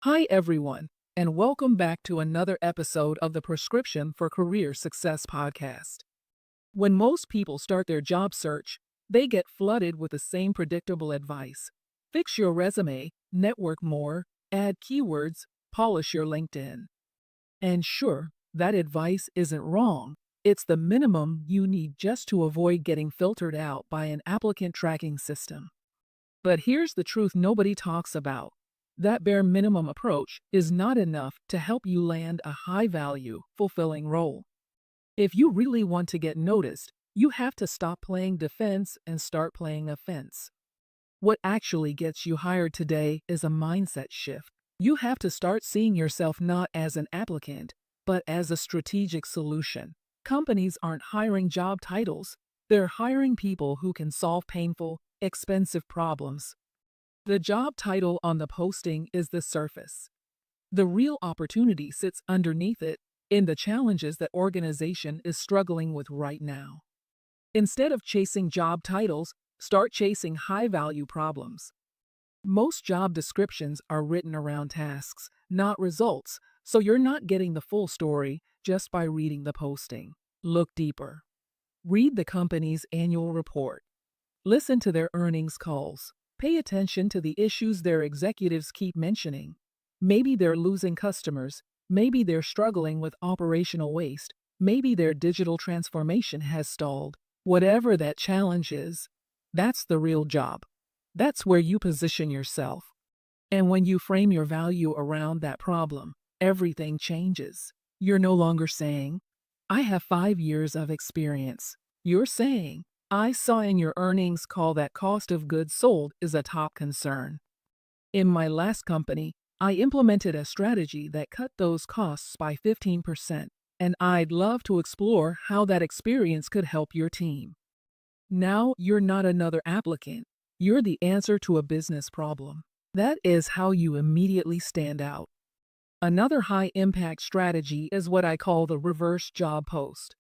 Hi, everyone, and welcome back to another episode of the Prescription for Career Success podcast. When most people start their job search, they get flooded with the same predictable advice: fix your resume, network more, add keywords, polish your LinkedIn. And sure, that advice isn't wrong. It's the minimum you need just to avoid getting filtered out by an applicant tracking system. But here's the truth nobody talks about: that bare minimum approach is not enough to help you land a high-value, fulfilling role. If you really want to get noticed, you have to stop playing defense and start playing offense. What actually gets you hired today is a mindset shift. You have to start seeing yourself not as an applicant, but as a strategic solution. Companies aren't hiring job titles, they're hiring people who can solve painful, expensive problems. The job title on the posting is the surface. The real opportunity sits underneath it, in the challenges that organization is struggling with right now. Instead of chasing job titles, start chasing high-value problems. Most job descriptions are written around tasks, not results, so you're not getting the full story just by reading the posting. Look deeper. Read the company's annual report. Listen to their earnings calls. Pay attention to the issues their executives keep mentioning. Maybe they're losing customers. Maybe they're struggling with operational waste. Maybe their digital transformation has stalled. Whatever that challenge is, that's the real job. That's where you position yourself. And when you frame your value around that problem, everything changes. You're no longer saying, "I have 5 years of experience." You're saying, "I saw in your earnings call that cost of goods sold is a top concern. In my last company, I implemented a strategy that cut those costs by 15%, and I'd love to explore how that experience could help your team." Now you're not another applicant. You're the answer to a business problem. That is how you immediately stand out. Another high-impact strategy is what I call the reverse job post.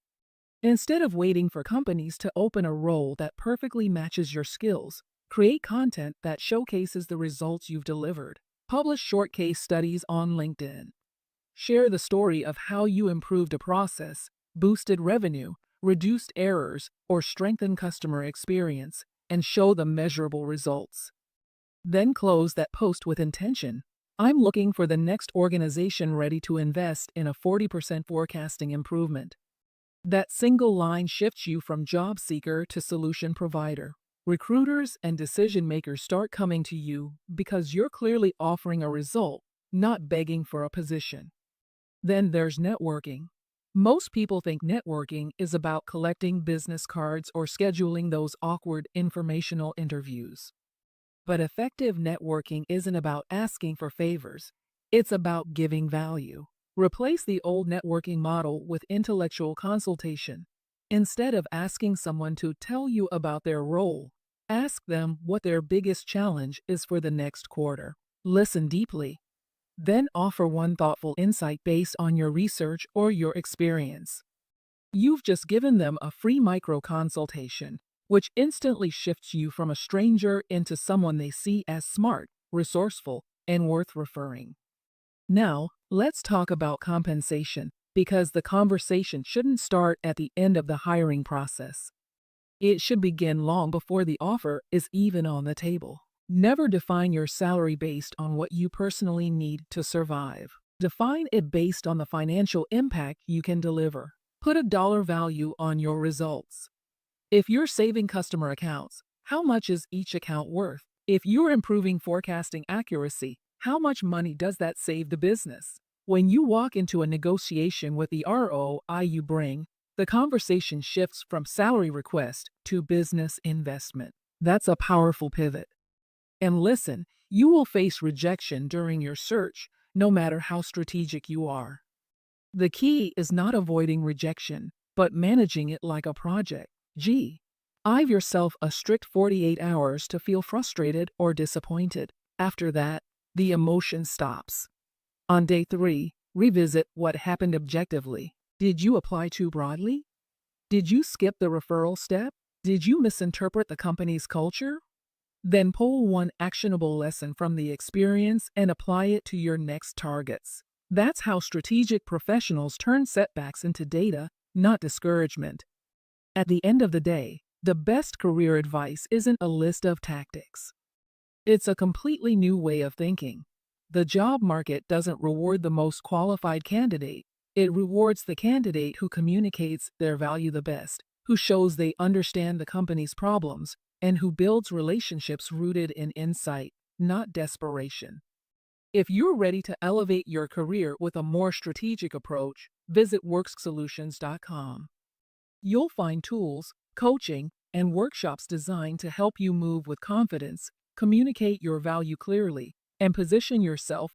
Instead of waiting for companies to open a role that perfectly matches your skills, create content that showcases the results you've delivered. Publish short case studies on LinkedIn. Share the story of how you improved a process, boosted revenue, reduced errors, or strengthened customer experience, and show the measurable results. Then close that post with intention. I'm looking for the next organization ready to invest in a 40% forecasting improvement. That single line shifts you from job seeker to solution provider. Recruiters and decision makers start coming to you because you're clearly offering a result, not begging for a position. Then there's networking. Most people think networking is about collecting business cards or scheduling those awkward informational interviews. But effective networking isn't about asking for favors. It's about giving value. Replace the old networking model with intellectual consultation. Instead of asking someone to tell you about their role, ask them what their biggest challenge is for the next quarter. Listen deeply. Then offer one thoughtful insight based on your research or your experience. You've just given them a free micro consultation, which instantly shifts you from a stranger into someone they see as smart, resourceful, and worth referring. Now, let's talk about compensation, because the conversation shouldn't start at the end of the hiring process. It should begin long before the offer is even on the table. Never define your salary based on what you personally need to survive. Define it based on the financial impact you can deliver. Put a dollar value on your results. If you're saving customer accounts, how much is each account worth? If you're improving forecasting accuracy, how much money does that save the business? When you walk into a negotiation with the ROI you bring, the conversation shifts from salary request to business investment. That's a powerful pivot. And listen, you will face rejection during your search, no matter how strategic you are. The key is not avoiding rejection, but managing it like a project. Give yourself a strict 48 hours to feel frustrated or disappointed. After that, the emotion stops. On day 3, revisit what happened objectively. Did you apply too broadly? Did you skip the referral step? Did you misinterpret the company's culture? Then pull one actionable lesson from the experience and apply it to your next targets. That's how strategic professionals turn setbacks into data, not discouragement. At the end of the day, the best career advice isn't a list of tactics. It's a completely new way of thinking. The job market doesn't reward the most qualified candidate. It rewards the candidate who communicates their value the best, who shows they understand the company's problems, and who builds relationships rooted in insight, not desperation. If you're ready to elevate your career with a more strategic approach, visit worksolutions.com. You'll find tools, coaching, and workshops designed to help you move with confidence, communicate your value clearly, and position yourself